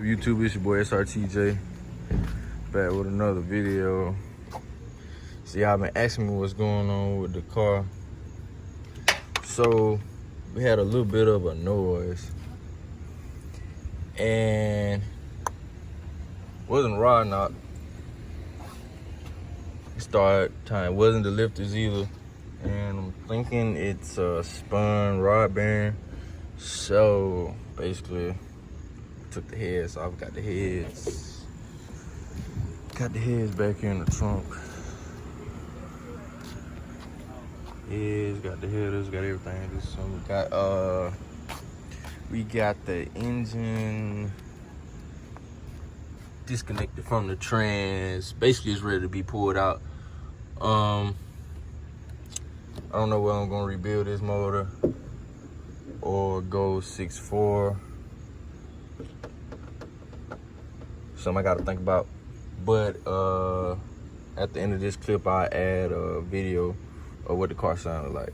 YouTube, it's your boy SRTJ, back with another video. See, y'all been asking me what's going on with the car. So we had a little bit of a noise and wasn't rod knock. Start time wasn't the lifters either, and I'm thinking it's a spun rod bearing. So basically took the heads off, got the heads back here in the trunk. Heads, got the headers, got everything. This one we got the engine disconnected from the trans. Basically it's ready to be pulled out. I don't know whether I'm gonna rebuild this motor or go 6.4. Something I gotta think about. But at the end of this clip, I add a video of what the car sounded like.